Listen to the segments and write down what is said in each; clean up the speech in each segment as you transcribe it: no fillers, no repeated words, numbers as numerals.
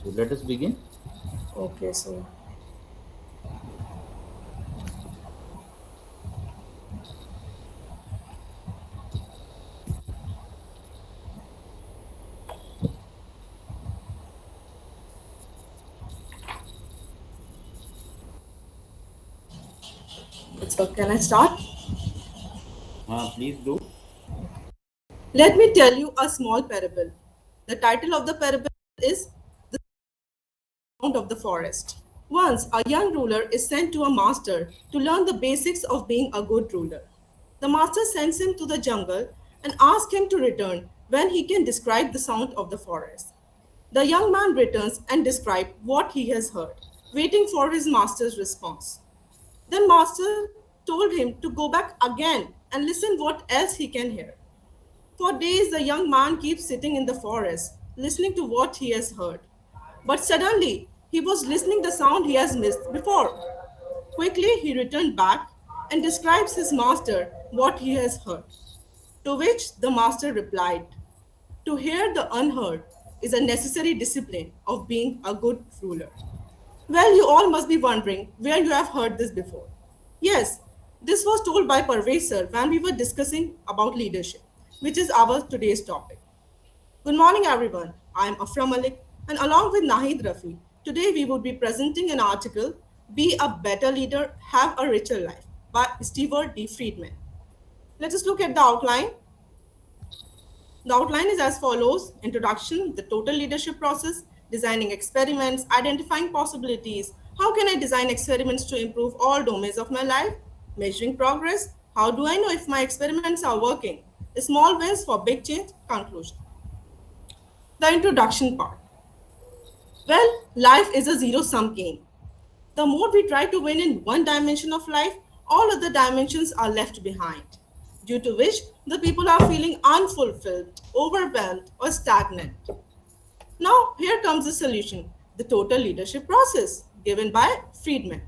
So let us begin. Okay, so can I start? Please do. Let me tell you a small parable. The title of the parable is The Sound of the Forest. Once, a young ruler is sent to a master to learn the basics of being a good ruler. The master sends him to the jungle and asks him to return when he can describe the sound of the forest. The young man returns and describes what he has heard, waiting for his master's response. Then master told him to go back again and listen what else he can hear. For days the young man keeps sitting in the forest, listening to what he has heard. But suddenly he was listening the sound he has missed before. Quickly he returned back and describes his master what he has heard. To which the master replied, to hear the unheard is a necessary discipline of being a good ruler. Well, you all must be wondering where you have heard this before. Yes, this was told by Parvez sir when we were discussing about leadership, which is our today's topic. Good morning, everyone. I am Afra Malik, and along with Nahid Rafi, today we would be presenting an article, Be a Better Leader, Have a Richer Life, by Stewart D. Friedman. Let us look at the outline. The outline is as follows: introduction, the total leadership process, designing experiments, identifying possibilities. How can I design experiments to improve all domains of my life? Measuring progress. How do I know if my experiments are working? Small wins for big change. Conclusion. The introduction part. Well, life is a zero sum game. The more we try to win in one dimension of life, all other dimensions are left behind, due to which the people are feeling unfulfilled, overwhelmed, or stagnant. Now, here comes the solution, the total leadership process given by Friedman.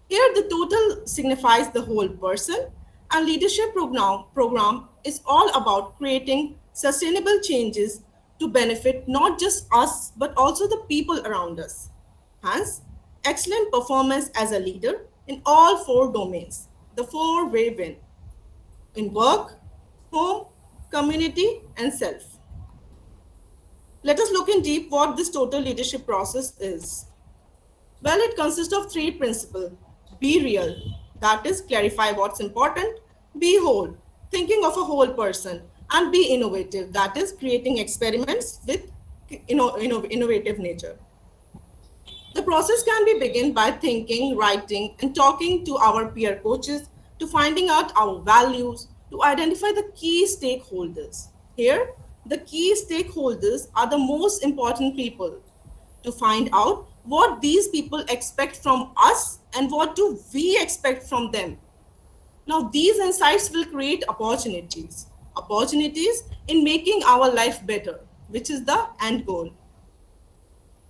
Here, the total signifies the whole person, and program is all about creating sustainable changes to benefit not just us but also the people around us. Hence, excellent performance as a leader in all four domains, the four-way win in work, home, community, and self. Let us look in deep what this total leadership process is. Well, it consists of three principles. Be real, that is, clarify what's important. Be whole, thinking of a whole person. And be innovative, that is, creating experiments with innovative nature. The process can be begin by thinking, writing, and talking to our peer coaches to finding out our values, to identify the key stakeholders. Here, the key stakeholders are the most important people to find out what these people expect from us and what do we expect from them. Now, these insights will create opportunities in making our life better, which is the end goal.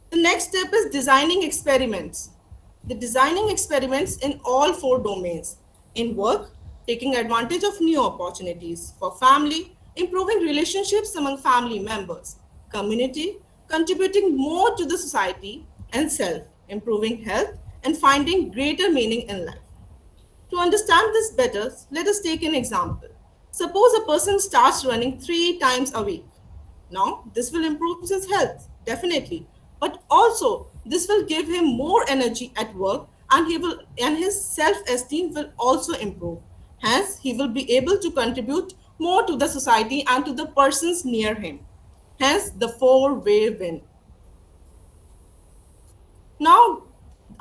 The next step is designing experiments. The designing experiments in all four domains. In work, taking advantage of new opportunities. For family, improving relationships among family members. Community, contributing more to the society. And self, improving health and finding greater meaning in life. To understand this better, let us take an example. Suppose a person starts running 3 times a week. Now, this will improve his health, definitely. But also, this will give him more energy at work and his self-esteem will also improve. Hence, he will be able to contribute more to the society and to the persons near him. Hence, the four-way win. Now,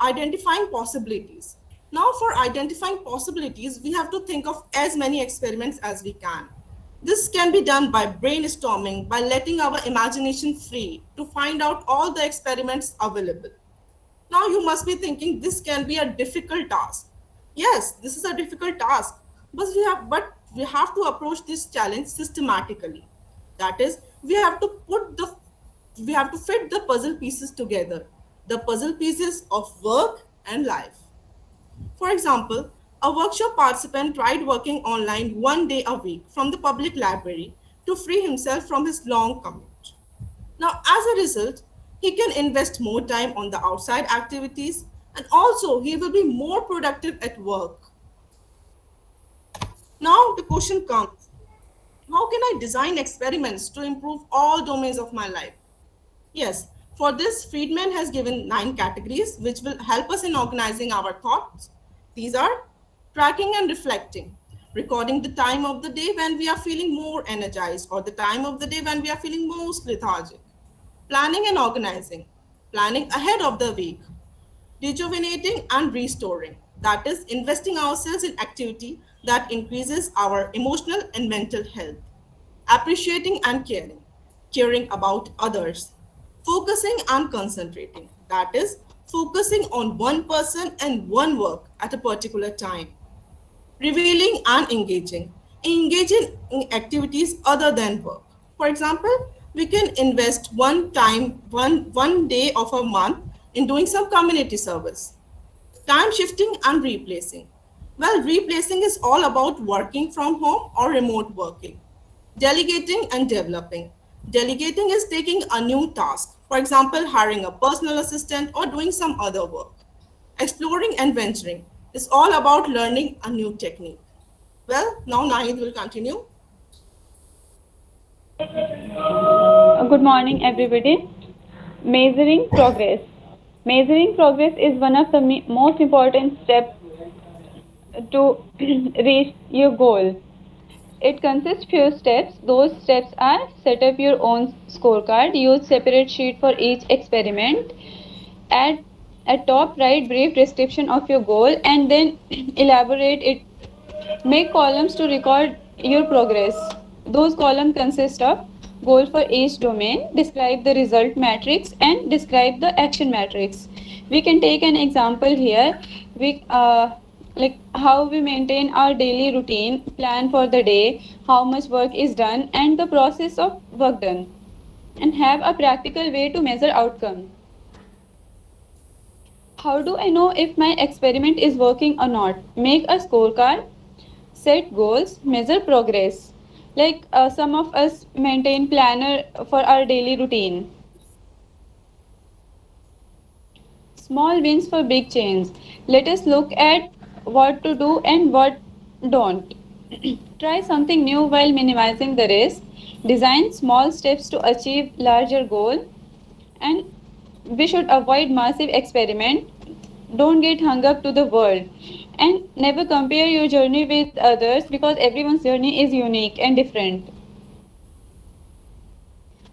identifying possibilities. Now, for identifying possibilities, we have to think of as many experiments as we can. This can be done by brainstorming, by letting our imagination free to find out all the experiments available. Now, you must be thinking this can be a difficult task. Yes, this is a difficult task, but we have to approach this challenge systematically. That is, we have to fit the puzzle pieces together, the puzzle pieces of work and life. For example, a workshop participant tried working online 1 day a week from the public library to free himself from his long commute. Now, as a result, He can invest more time on the outside activities, and also he will be more productive at work. Now the question comes, how can I design experiments to improve all domains of my life? Yes, for this, Friedman has given 9 categories which will help us in organizing our thoughts. These are tracking and reflecting, recording the time of the day when we are feeling more energized or the time of the day when we are feeling most lethargic, planning and organizing, planning ahead of the week, rejuvenating and restoring, that is, investing ourselves in activity that increases our emotional and mental health, appreciating and caring, caring about others, focusing and concentrating, that is, focusing on one person and one work at a particular time, revealing and engaging, engaging in activities other than work. For example, we can invest one day of a month in doing some community service. Time shifting and replacing. Well, replacing is all about working from home or remote working. Delegating and developing. Delegating is taking a new task, for example, hiring a personal assistant or doing some other work. Exploring and venturing is all about learning a new technique. Well, now Nahid will continue. Good morning, everybody. Measuring progress. Measuring progress is one of the most important steps to reach your goal. It consists few steps. Those steps are set up your own scorecard, use separate sheet for each experiment, add a top right brief description of your goal and then elaborate it. Make columns to record your progress. Those columns consist of goal for each domain, describe the result matrix, and describe the action matrix. We can take an example here. We like how we maintain our daily routine, plan for the day, how much work is done, and the process of work done, and have a practical way to measure outcome. How do I know if my experiment is working or not? Make a scorecard, set goals, measure progress. Like some of us maintain planner for our daily routine. Small wins for big change. Let us look at what to do and what don't. Try something new while minimizing the risk. Design small steps to achieve larger goal. And we should avoid massive experiment. Don't get hung up to the world and never compare your journey with others because everyone's journey is unique and different.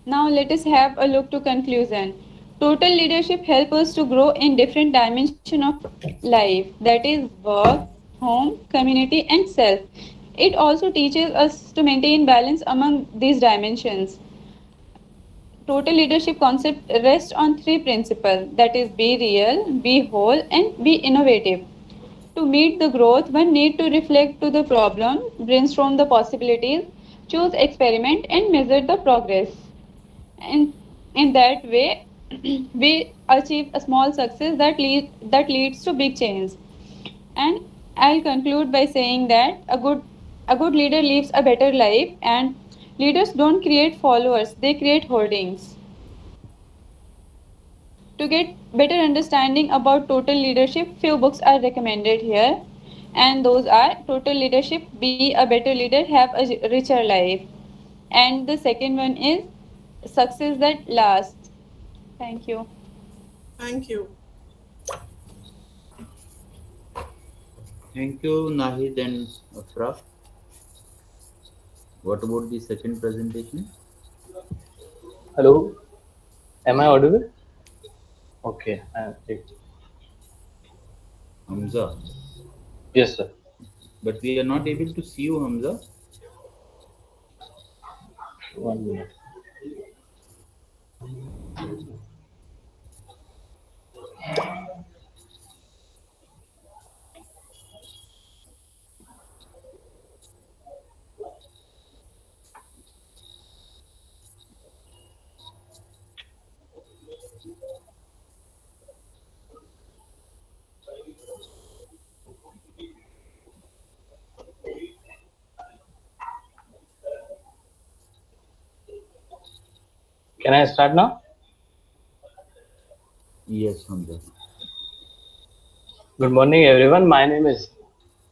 Now let us have a look to conclusion. Total leadership helps us to grow in different dimension of life, that is work, home, community and self. It also teaches us to maintain balance among these dimensions. Total leadership concept rests on three principles, that is be real, be whole and be innovative. To meet the growth, one need to reflect to the problem, brainstorm the possibilities, choose experiment and measure the progress. And in that way, we achieve a small success that leads to big change. And I'll conclude by saying that a good leader lives a better life and leaders don't create followers, they create holdings. To get better understanding about total leadership, few books are recommended here. And those are Total Leadership, Be a Better Leader, Have a Richer Life. And the second one is Success That Lasts. Thank you. Thank you. Thank you, Nahid and Afra. What about the second presentation? Hello, am I audible? Okay, Hamza. yes, sir. But we are not able to see you, Hamza. 1 minute. Can I start now? Yes, Hamza. Good morning, everyone. My name is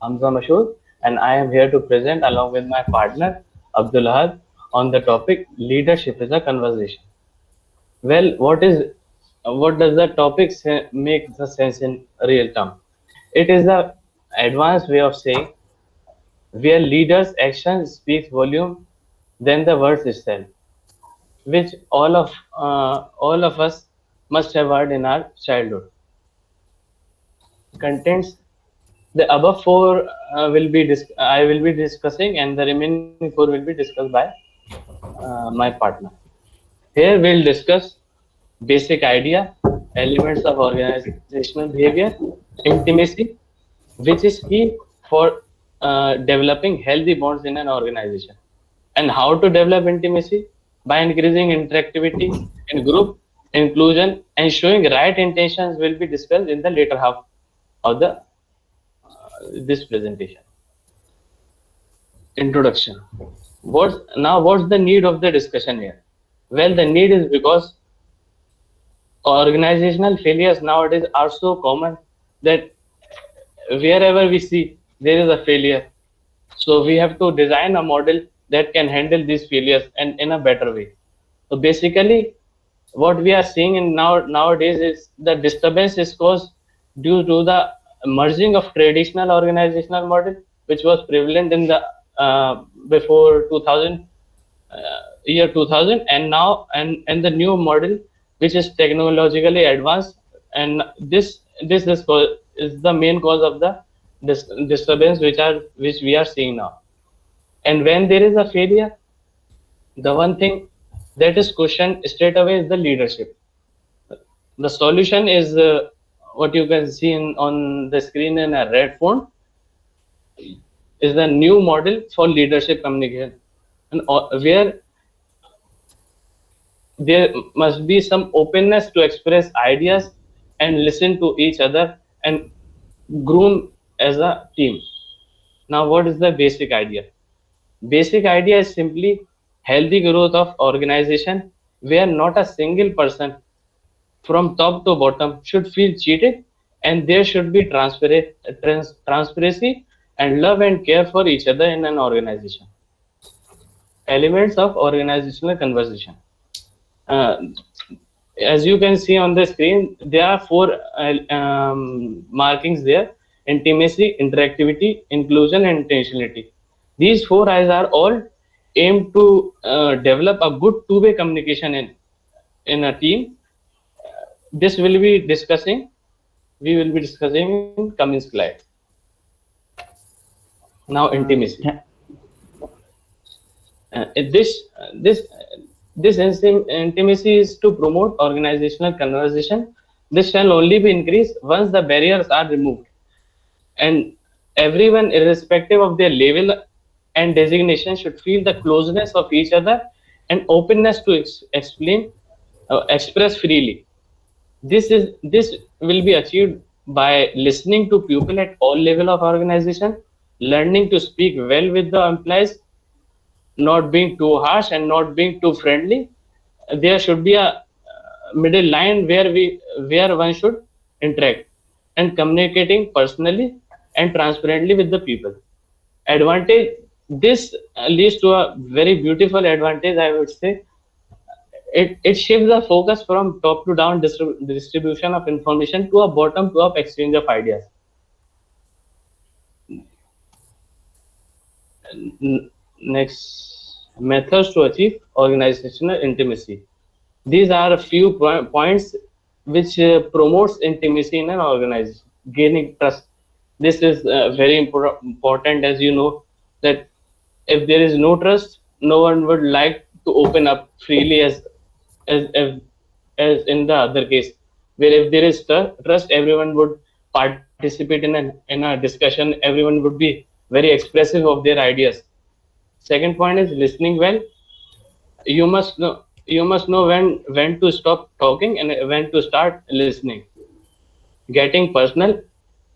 Hamza Mashood, and I am here to present along with my partner Abdul Ahad on the topic leadership is a conversation. Well, what does the topic make the sense in real term? It is the advanced way of saying where leaders' action speaks volume than the words itself, which all of us must have heard in our childhood. Contents the above four I will be discussing, and the remaining four will be discussed by my partner. Here we'll discuss basic idea, elements of organizational behavior, intimacy, which is key for developing healthy bonds in an organization, and how to develop intimacy by increasing interactivity in group, inclusion, and showing right intentions will be discussed in the later half of the this presentation. Introduction. What's the need of the discussion here? Well, the need is because organizational failures nowadays are so common that wherever we see there is a failure. So we have to design a model that can handle these failures and in a better way. So basically, what we are seeing in nowadays is the disturbance is caused due to the merging of traditional organizational model, which was prevalent in the before 2000 year 2000, and now and the new model which is technologically advanced, and this is the main cause of the disturbance which we are seeing now. And when there is a failure, the one thing that is questioned straight away is the leadership. The solution is what you can see on the screen in a red font is the new model for leadership communication, and where there must be some openness to express ideas and listen to each other and groom as a team. Now, what is the basic idea? Basic idea is simply healthy growth of organization where not a single person from top to bottom should feel cheated, and there should be transparency and love and care for each other in an organization. Elements of organizational conversation. Uh, as you can see on the screen, there are four markings there: intimacy, interactivity, inclusion, and intentionality. These four eyes are all aimed to develop a good two-way communication in a team. This will be discussing. We will be discussing in coming slide. Now, intimacy. This intimacy is to promote organizational conversation. This shall only be increased once the barriers are removed, and everyone, irrespective of their level and designation, should feel the closeness of each other and openness to express freely. This will be achieved by listening to people at all level of organization, learning to speak well with the employees, not being too harsh and not being too friendly. There should be a middle line where one should interact and communicating personally and transparently with the people. Advantage, this leads to a very beautiful advantage, I would say. It shifts the focus from top to down distribution of information to a bottom to up exchange of ideas. Next, methods to achieve organizational intimacy. These are a few points which promotes intimacy in an organization. Gaining trust. This is very important, as you know, that if there is no trust, no one would like to open up freely as as, as in the other case, where if there is trust, everyone would participate in a discussion. Everyone would be very expressive of their ideas. Second point is listening well. You must know when to stop talking and when to start listening. Getting personal.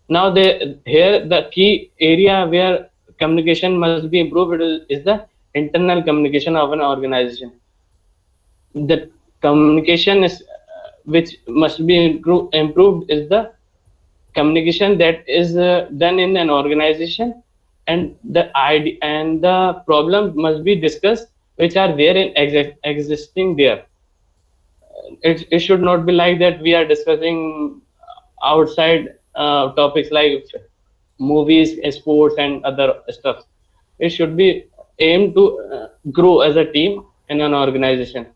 Now, here the key area where communication must be improved is the internal communication of an organization. The communication is which must be improved is the communication that is done in an organization, and the problem must be discussed which are there in existing there. It should not be like that we are discussing outside topics like movies, sports, and other stuff. It should be aimed to grow as a team in an organization.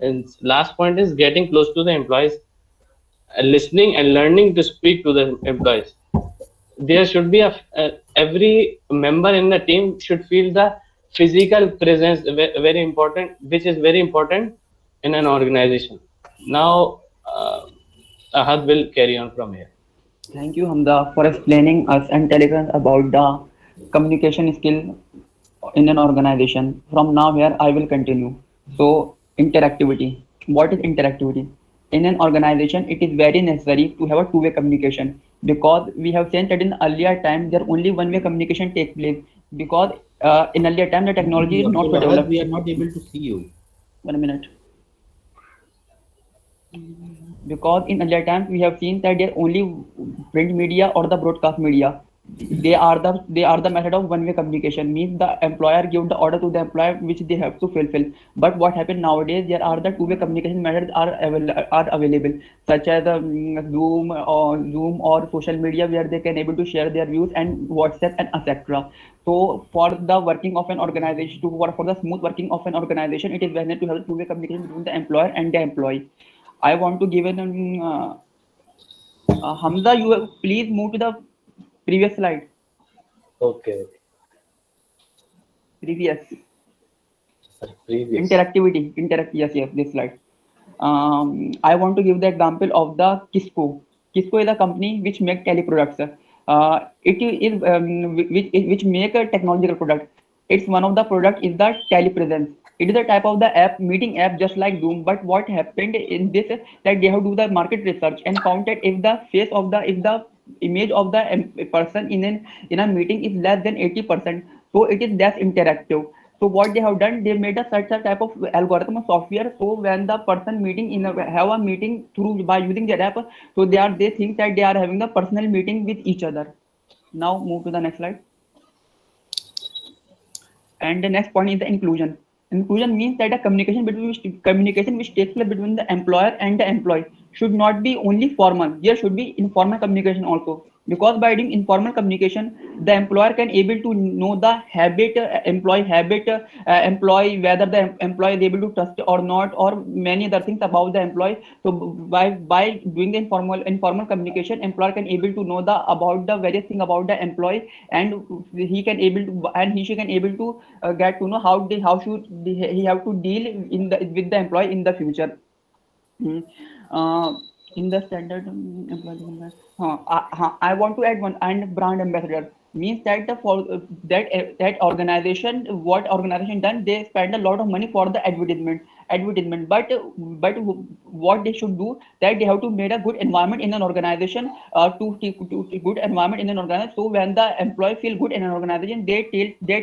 And last point is getting close to the employees, listening and learning to speak to the employees. There should be every member in the team should feel the physical presence, very important, which is very important in an organization. Now, Ahad will carry on from here. Thank you, Hamza, for explaining us and telling us about the communication skill in an organization. From now here, I will continue. So, interactivity. What is interactivity? In an organization, it is very necessary to have a two-way communication, because we have seen that in earlier time there only one-way communication takes place, because in earlier time the technology is not so Ahad, developed. we are not able to see you. 1 minute. Because in earlier times we have seen that there only print media or the broadcast media, they are the method of one-way communication, means the employer give the order to the employee which they have to fulfill. But what happened nowadays, there are the two-way communication methods are available, such as Zoom or social media, where they can able to share their views, and WhatsApp and etc. So for the working of an organization, for the smooth working of an organization, it is better to have two-way communication between the employer and the employee. I want to give an Hamza, you please move to the previous slide. Okay. Previous. Previous. Interactivity. Yes, this slide. I want to give the example of the Kisco. Kisco is a company which make teleproducts. It is which make a technological product. It's one of the product is the telepresence. It is a type of the app, meeting app, just like Zoom. But what happened in this is that they have do the market research and found that if the image of the person in a meeting is less than 80%, so it is less interactive. So what they have done, they made a such a type of algorithm of software. So when the person meeting have a meeting through by using the app, so they think that they are having a personal meeting with each other. Now move to the next slide. And the next point is the inclusion. Inclusion means that a communication which takes place between the employer and the employee should not be only formal. There should be informal communication also, because by doing informal communication, the employer can able to know the habit, employee, whether the employee is able to trust or not, or many other things about the employee. So by doing the informal communication, employer can able to know about the various thing about the employee, and he can able to she can able to get to know how should he have to deal with the employee in the future. In the standard employee, I want to add one, and brand ambassador means that that organization, what organization done, they spend a lot of money for the advertisement, but what they should do, that they have to make a good environment in an organization, to good environment in an organization. So when the employee feel good in an organization, they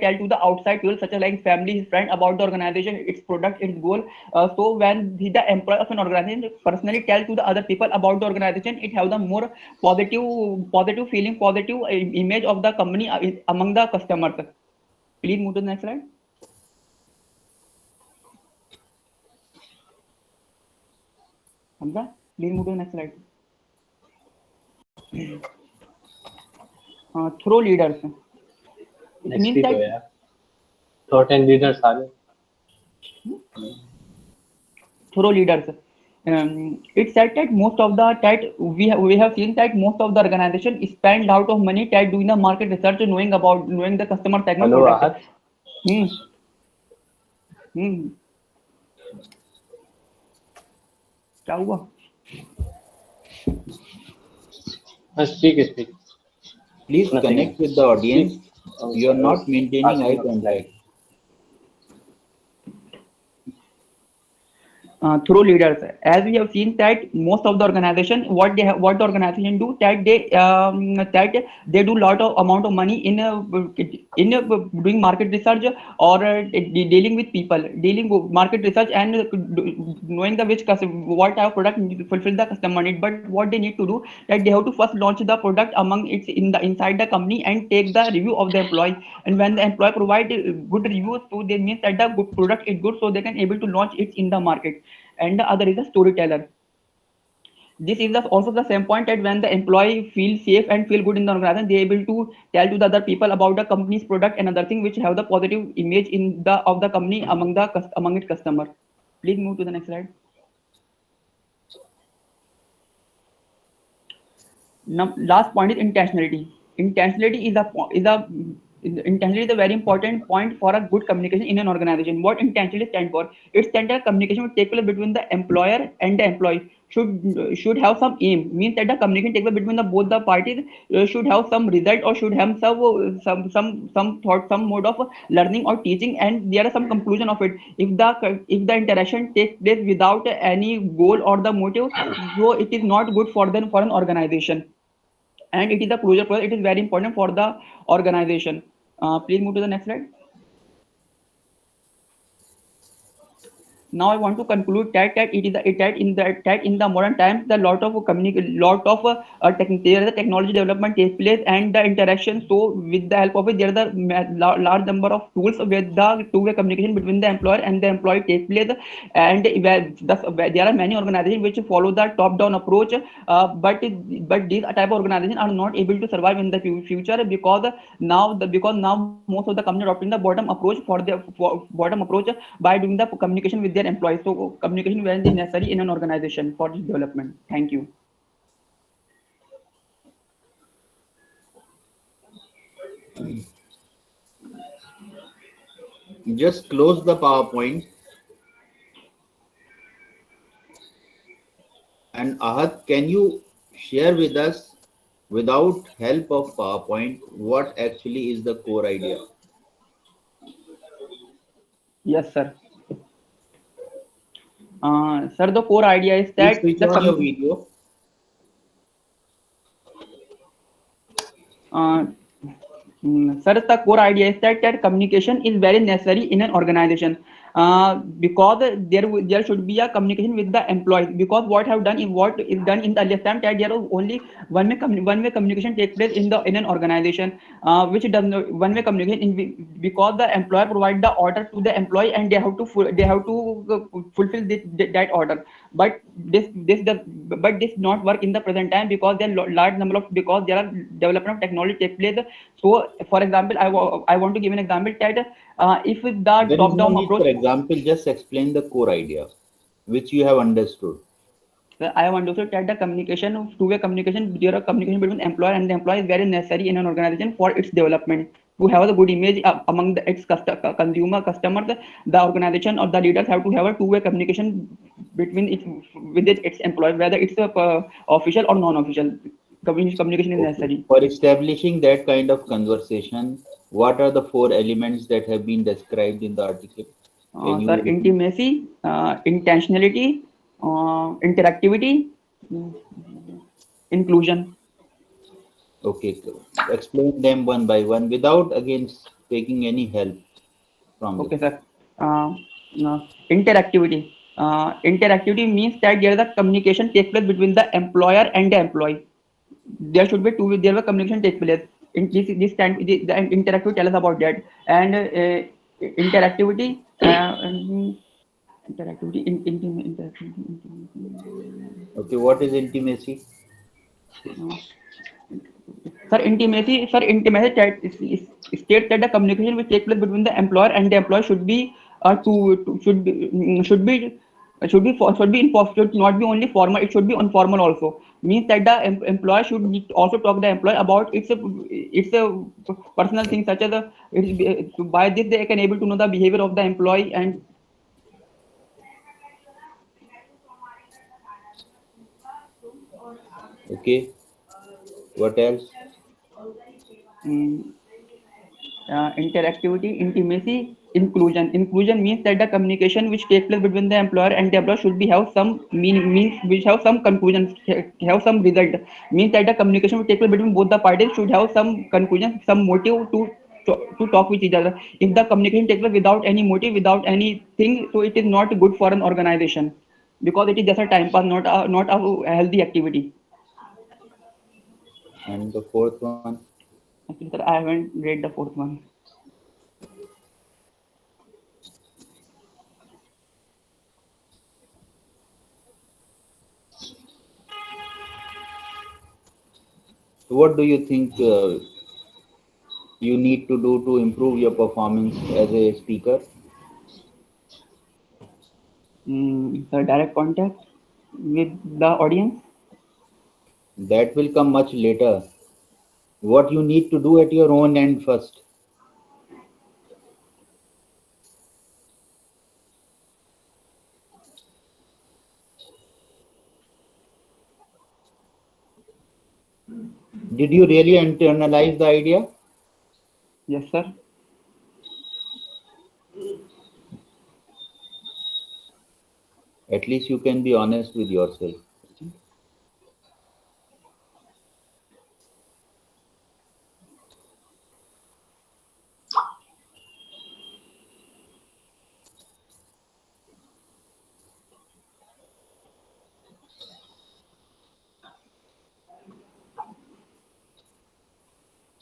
tell to the outside people such as like family, his friend, about the organization, its product, its goal. So when the employee of an organization personally tell to the other people about the organization, it have the more positive feeling, positive image of the company among the customers. Please move to the next slide. Hamza, please move to the next slide. Through leaders. It means that Thought and leaders are through leaders. It's said that most of the we have seen that most of the organization spend a lot of money that doing the market research, knowing the customer segment. Hello, product. क्या हुआ? Speak. Please Nothing. connect with the audience. You are not maintaining eye contact. through leaders. As we have seen that most of the organization, what the organization do, that they do lot of amount of money doing market research, or dealing with people, dealing with market research, and knowing the what type of product fulfill the customer need. But what they need to do, that they have to first launch the product among its inside the company and take the review of the employee. And when the employee provide good reviews, so they means that the good product is good, so they can able to launch it in the market. And the other is a storyteller. This is also the same point, that when the employee feels safe and feel good in the organization, they able to tell to the other people about the company's product and other thing which have the positive image in the of the company among its customer. Please move to the next slide. Now, last point is intentionality. Intentionality intentionality is a very important point for a good communication in an organization. What intentionality stand for? It stands for communication will take place between the employer and the employee. Should have some aim. Means that the communication take place between the both the parties should have some result, or should have some thought, some mode of learning or teaching, and there are some conclusion of it. If the interaction takes place without any goal or the motive, so it is not good for an organization. And it is a closure process. It is very important for the organization. Please move to the next slide. Now I want to conclude that in the modern times, the lot of there is a technology development takes place, and the interaction. So with the help of it, there is a large number of tools with the two-way communication between the employer and the employee takes place. And there are many organizations which follow the top-down approach, but these type of organizations are not able to survive in the future, because now most of the companies adopting the bottom approach bottom approach by doing the communication with their employees. So communication is very necessary in an organization for this development. Thank you. Just close the PowerPoint. And Ahad, can you share with us, without help of PowerPoint, what actually is the core idea? Yes, sir. Sir, the core idea is that Please switch on your video. Sir, the core idea is that communication is very necessary in an organization, because there should be a communication with the employees. Because what is done in the earlier time, that there is only one way communication takes place in an organization, which does not one way communication because the employer provide the order to the employee, and they have to fulfill that order. But this not work in the present time, because there are large number of because there are development of technology take place. So, for example, I want to give an example that if the top-down approach. For example, just explain the core idea, which you have understood. I have understood that the communication, two-way communication, there are communication between employer and the employee is very necessary in an organization for its development. To have a good image among its customers, the organization or the leaders have to have a two-way communication with its employees, whether it's official or non-official. Communication is necessary. For establishing that kind of conversation, what are the 4 elements that have been described in the article? Sir, intimacy, intentionality, interactivity, inclusion. Okay, explain them one by one without again taking any help from. Okay, sir. Interactivity. Interactivity means that there is a communication takes place between the employer and the employee. There should be there will communication take place. In this time, the interactivity tell us about that. And interactivity. Okay, what is intimacy? Sir, intimacy states that the communication which takes place between the employer and the employee should not be only formal. It should be informal also. Means that the employer should also talk to the employee about its a personal thing, such as by this they can able to know the behavior of the employee. And okay, what else? Interactivity, intimacy, Inclusion means that the communication which takes place between the employer and the employer should be have some means which have some conclusion, have some result. Means that the communication which takes place between both the parties should have some conclusion, some motive to talk with each other. If the communication takes place without any motive, without anything, so it is not good for an organization, because it is just a time pass, not a healthy activity. And the fourth one? Actually, sir, I haven't read the fourth one. What do you think you need to do to improve your performance as a speaker? The direct contact with the audience. That will come much later. What you need to do at your own end first. Did you really internalize the idea? Yes, sir. At least you can be honest with yourself.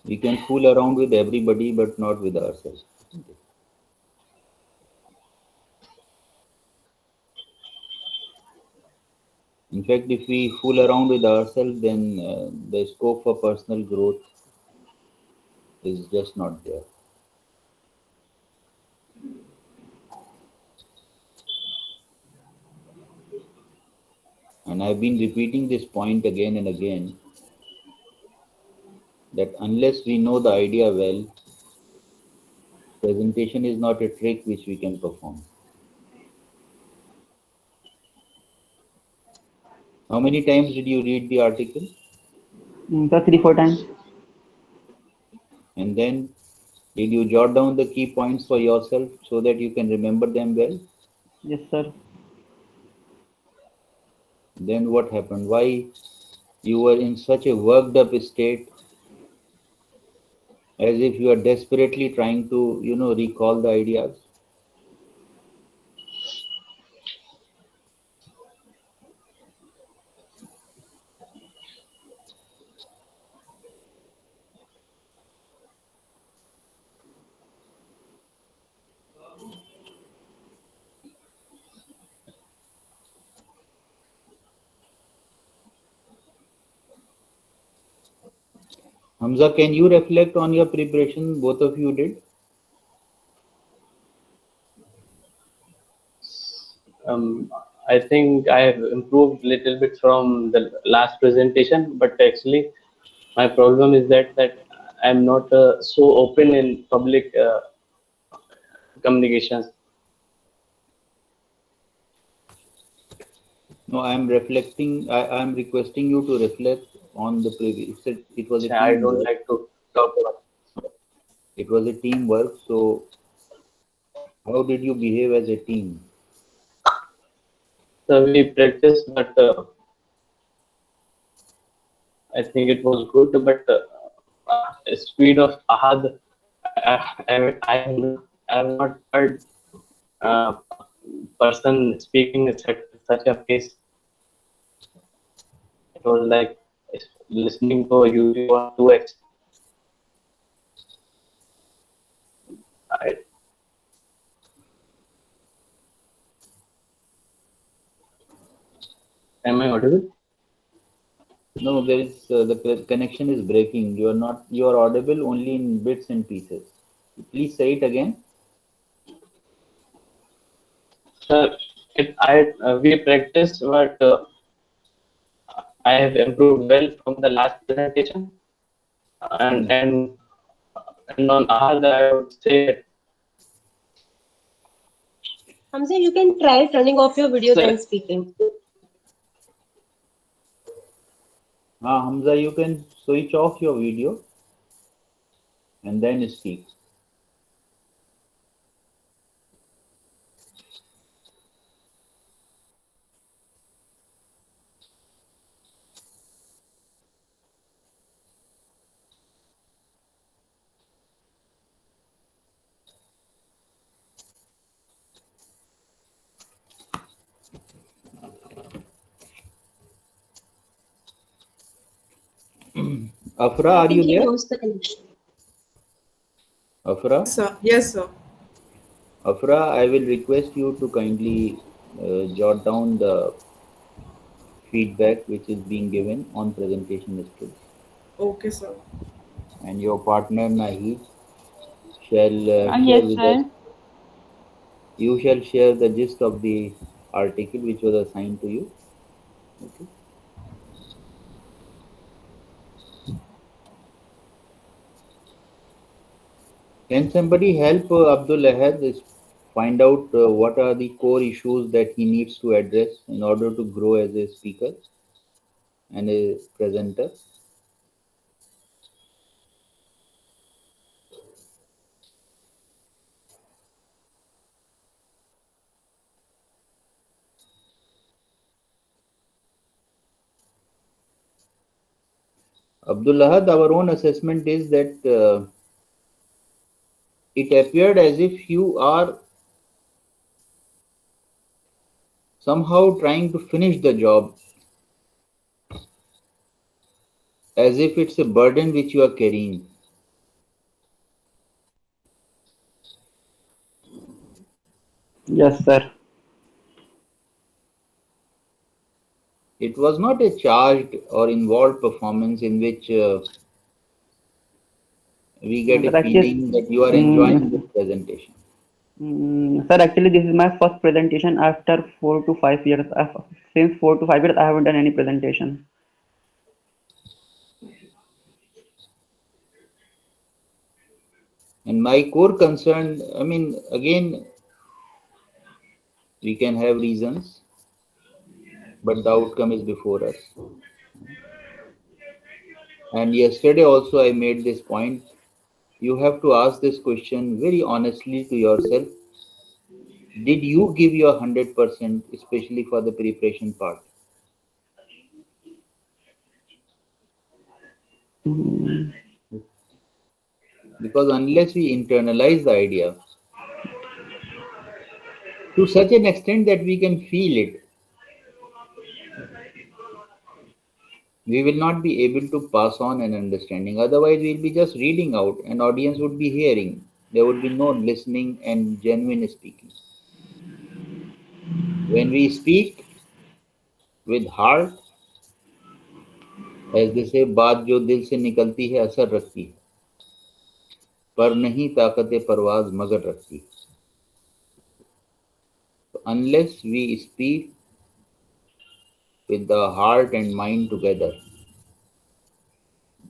We can fool around with everybody, but not with ourselves. In fact, if we fool around with ourselves, then the scope for personal growth is just not there. And I've been repeating this point again and again, that unless we know the idea well, presentation is not a trick which we can perform. How many times did you read the article? Sir, 3-4 times. And then did you jot down the key points for yourself so that you can remember them well? Yes, sir. Then what happened? Why you were in such a worked up state, as if you are desperately trying to, recall the ideas? Hamza, can you reflect on your preparation? Both of you did. I think I have improved a little bit from the last presentation, but actually my problem is that I'm not so open in public communications. No, I'm reflecting. I'm requesting you to reflect on the previous. It was a I don't teamwork. like to talk about. It was a teamwork. So, how did you behave as a team? So we practiced, but I think it was good. But speed of Ahad, I have not heard uh, person speaking at such a pace. It was like listening to a YouTube on 2x. I, am I audible? No, there is the connection is breaking. You are not. You are audible only in bits and pieces. Please say it again. Sir, we practiced, but I have improved well from the last presentation, and on Ahad, I would say, Hamza, you can try turning off your video sir, then speaking. Hamza, you can switch off your video and then speak. Afra, I are think you he there? lost the connection. Afra? Sir. Yes, sir. Afra, I will request you to kindly jot down the feedback which is being given on presentation skills. Okay, sir. And your partner Naheed shall share Yes, with us. sir. You shall share the gist of the article which was assigned to you. Okay. Can somebody help Abdul Ahad find out what are the core issues that he needs to address in order to grow as a speaker and a presenter? Abdul Ahad, our own assessment is that it appeared as if you are somehow trying to finish the job, as if it's a burden which you are carrying. Yes, sir. It was not a charged or involved performance in which we get a Sir, actually, feeling that you are enjoying this mm, presentation. sir, actually, this is my first presentation after 4 to 5 years. Since 4 to 5 years, I haven't done any presentation. And my core concern, I mean, again, we can have reasons, but the outcome is before us. And yesterday also I made this point. You have to ask this question very honestly to yourself. Did you give your 100%, especially for the preparation part? Mm, Because unless we internalize the idea to such an extent that we can feel it, we will not be able to pass on an understanding. Otherwise, we'll be just reading out, and audience would be hearing. There would be no listening and genuine speaking. When we speak with heart, as they say, बात जो दिल से निकलती है असर रखती है, पर नहीं ताकते परवाज मगर रखती है. So unless we speak with the heart and mind together,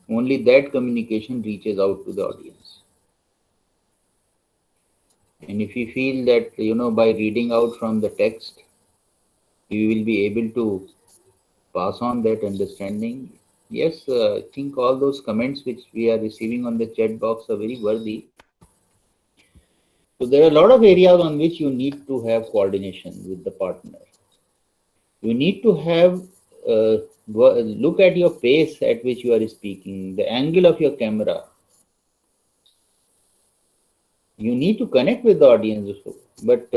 only that communication reaches out to the audience. And if you feel that, by reading out from the text, you will be able to pass on that understanding. Yes, I think all those comments which we are receiving on the chat box are very worthy. So there are a lot of areas on which you need to have coordination with the partner. You need to have look at your pace at which you are speaking, the angle of your camera. You need to connect with the audience also. But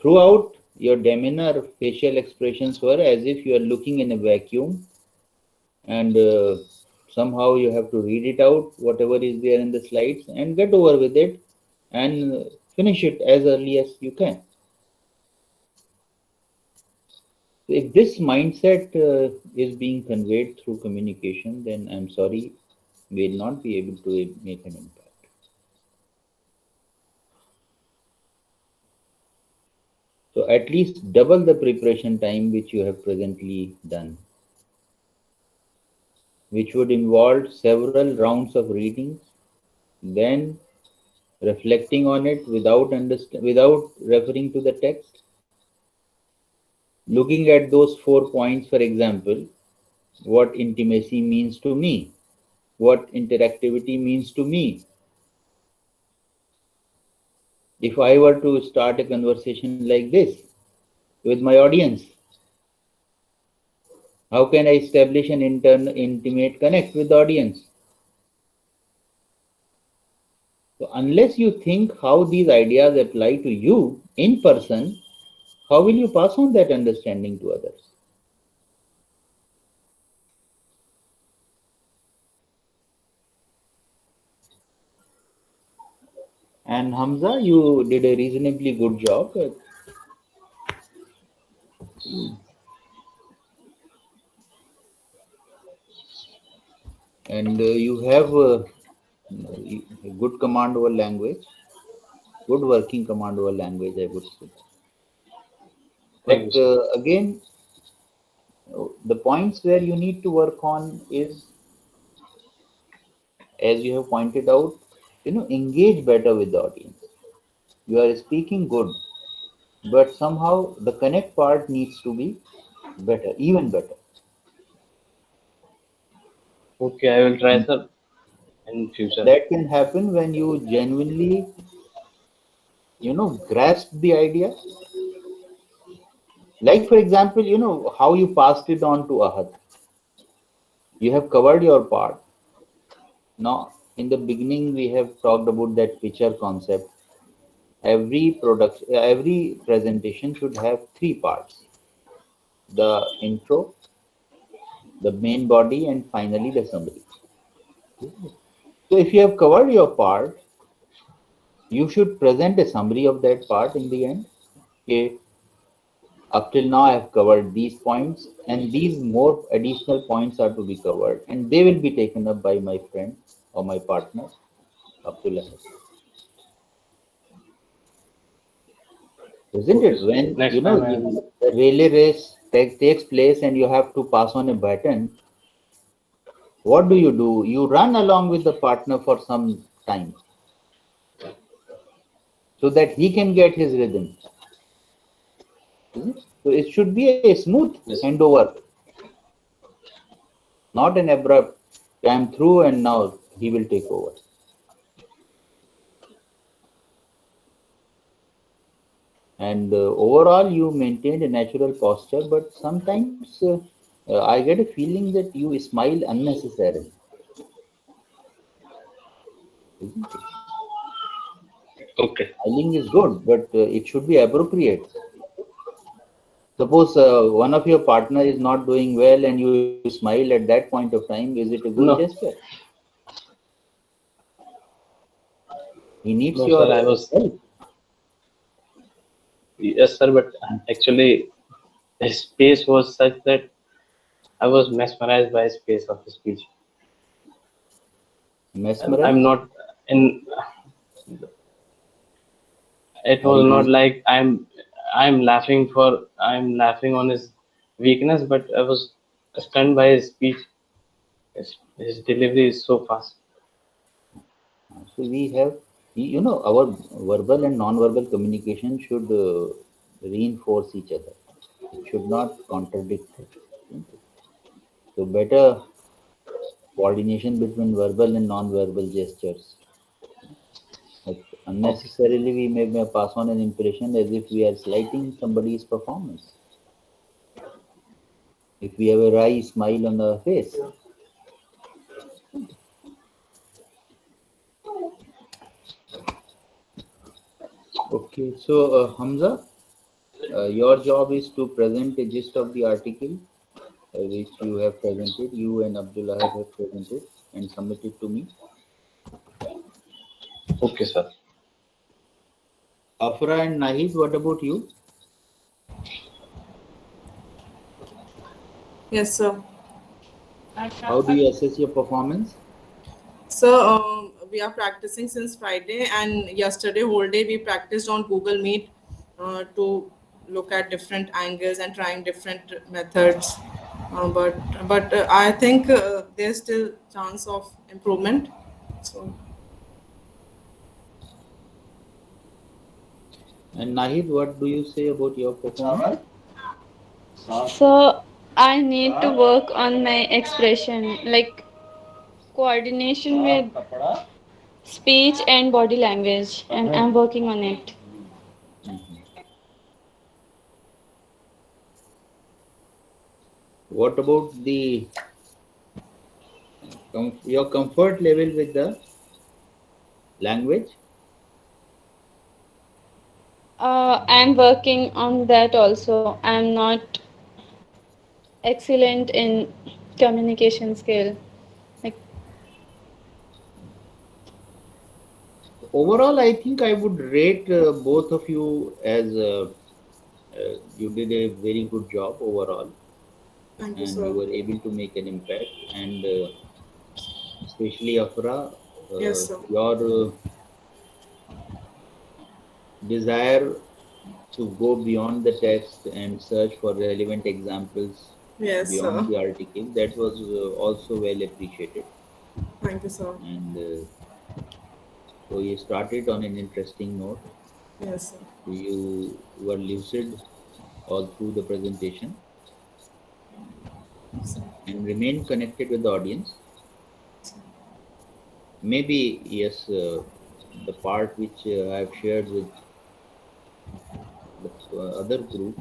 throughout your demeanor, facial expressions were as if you are looking in a vacuum, and somehow you have to read it out, whatever is there in the slides, and get over with it and finish it as early as you can. If this mindset is being conveyed through communication, then I'm sorry, we'll not be able to make an impact. So at least double the preparation time which you have presently done, which would involve several rounds of readings, then reflecting on it without referring to the text, looking at those 4 points, for example, what intimacy means to me, what interactivity means to me. If I were to start a conversation like this with my audience, how can I establish an intimate connect with the audience? So unless you think how these ideas apply to you in person, how will you pass on that understanding to others? And Hamza, you did a reasonably good job. And you have a good command over language, good working command over language, I would say. Thank But you, sir. again, the points where you need to work on is, as you have pointed out, engage better with the audience. You are speaking good, but somehow the connect part needs to be better, even better. Okay, I will try, And sir, in future. that can happen when you genuinely, grasp the idea. Like, for example, how you passed it on to Ahad. You have covered your part. Now, in the beginning, we have talked about that picture concept. Every presentation should have three parts: the intro, the main body, and finally the summary. So, if you have covered your part, you should present a summary of that part in the end. Okay, up till now, I have covered these points, and these more additional points are to be covered, and they will be taken up by my friend or my partner, Abdullah. Isn't Okay, it? sir. When Next time I will. the relay race takes place and you have to pass on a baton, what do? You run along with the partner for some time so that he can get his rhythm. Isn't it? So it should be a smooth Yes. handover, not an abrupt. I'm through and now he will take over. And overall, you maintained a natural posture, but sometimes I get a feeling that you smile unnecessarily. Isn't it? Okay. Smiling is good, but it should be appropriate. Suppose one of your partner is not doing well and you smile at that point of time, is it a good No, gesture? He needs no, your sir. I was help. yes, sir. But actually, his pace was such that I was mesmerized by his pace of his speech. I'm Mesmerized? not in. It Are was not you? like I'm laughing on his weakness, but I was stunned by his speech. His delivery is so fast. So we have, our verbal and non-verbal communication should reinforce each other. It should not contradict it. So better coordination between verbal and non-verbal gestures. But Okay. unnecessarily, we may pass on an impression as if we are slighting somebody's performance. If we have a wry smile on our face. Okay, so Hamza, your job is to present a gist of the article which you have presented, you and Abdullah have presented and submitted to me. Okay, sir. Afra and Nahid, what about you? Yes, sir. How do you assess your performance? So we are practicing since Friday, and yesterday whole day we practiced on Google Meet to look at different angles and trying different methods. But I think there's still chance of improvement. So And Nahid, what do you say about your performance? So I need to work on my expression, like coordination with speech and body language, and I'm working on it. Mhm. What about the your comfort level with the language? I'm working on that also. I'm not excellent in communication skill. Like Overall, I think I would rate both of you as you did a very good job overall, Thank you, and you sir. were able to make an impact. And especially Afra, Yes, sir. your desire to go beyond the text and search for relevant examples Yes, beyond sir. the article, that was also well appreciated. Thank you, sir. And so you started on an interesting note. Yes, sir. You were lucid all through the presentation and remained connected with the audience. Maybe, yes, the part which I've shared with the other group,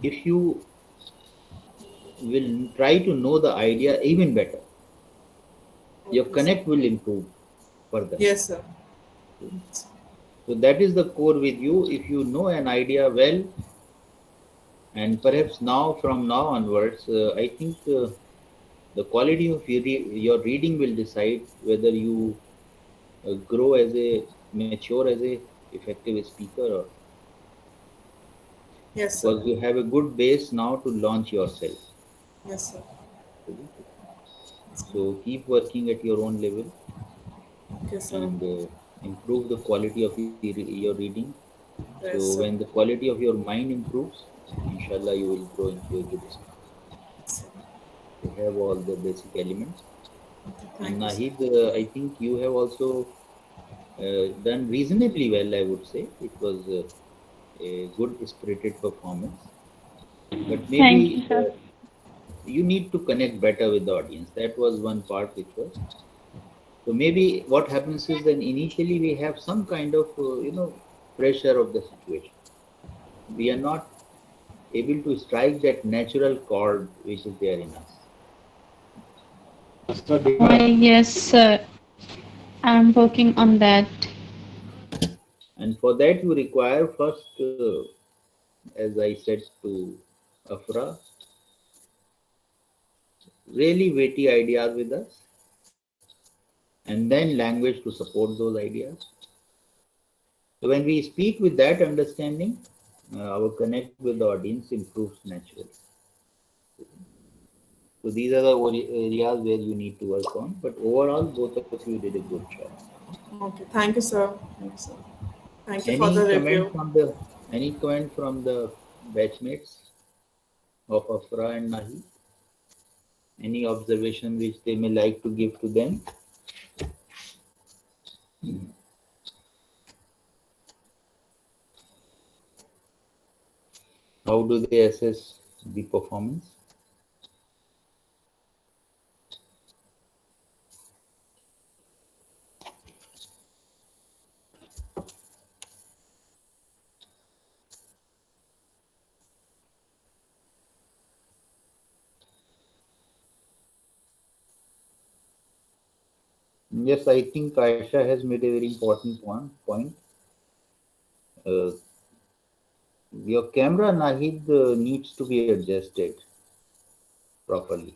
if you will try to know the idea even better, your Okay, sir. connect will improve further. Yes, sir. So that is the core with you. If you know an idea well, and perhaps now from now onwards, I think the quality of your reading will decide whether you grow as a mature as a effective speaker, or Yes, sir. because you have a good base now to launch yourself. Yes, sir. So keep working at your own level Okay, sir. and improve the quality of your reading. So Yes, sir. when the quality of your mind improves, inshallah, you will grow into a good speaker. You have all the basic elements. And Thank you, sir. Nahid, I think you have also done reasonably well, I would say. It was a good spirited performance. But Thank maybe you, sir. you need to connect better with the audience. That was one part which was. So maybe what happens is then initially we have some kind of, pressure of the situation. We are not able to strike that natural chord which is there in us. Yes, sir. I'm working on that. And for that, you require first, as I said to Afra, really weighty ideas with us, and then language to support those ideas. So when we speak with that understanding, our connect with the audience improves naturally. So these are the areas where you need to work on. But overall, both of you did a good job. Okay. Thank you, sir. Thank you, sir. Thank you for Any the comment review. from the batchmates of Afra and Nahi? Any observation which they may like to give to them? How do they assess the performance? Yes, I think Aisha has made a very important point. Uh, your camera, Nahid, needs to be adjusted properly,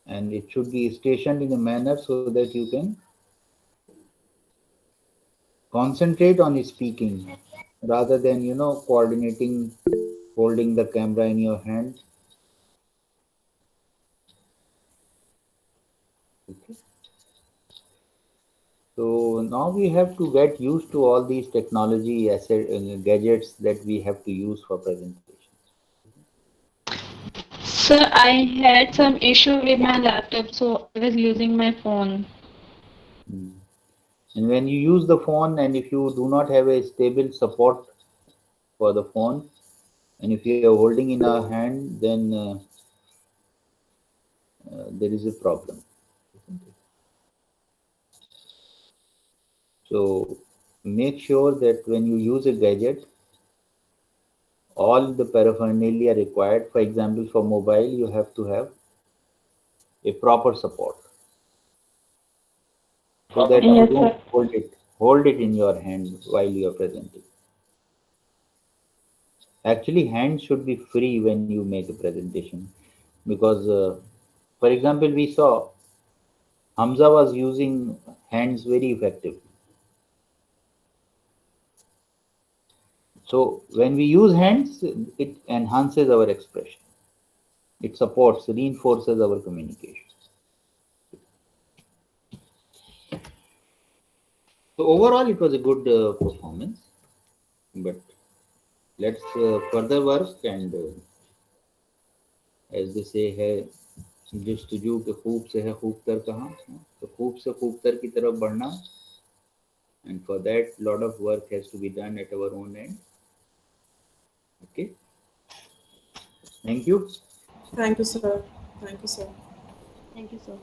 and it should be stationed in a manner so that you can concentrate on speaking rather than coordinating, holding the camera in your hand. Okay. So now we have to get used to all these technology gadgets that we have to use for presentation. Sir, I had some issue with my laptop, so I was using my phone. Mm. And when you use the phone, and if you do not have a stable support for the phone, and if you are holding in a hand, then there is a problem. So make sure that when you use a gadget, all the paraphernalia required. For example, for mobile, you have to have a proper support so that you Yes, don't sir. hold it in your hand while you are presenting. Actually, hands should be free when you make a presentation because, for example, we saw Hamza was using hands very effectively. So when we use hands, it enhances our expression. It supports, reinforces our communication. So overall, it was a good performance, but let's further work and as they say है जस्तजू के खूब से है खूब तर कहाँ, तो खूब से खूब तर की तरफ बढ़ना, and for that lot of work has to be done at our own end. Okay, thank you. Thank you, sir. Thank you, sir. Thank you, sir.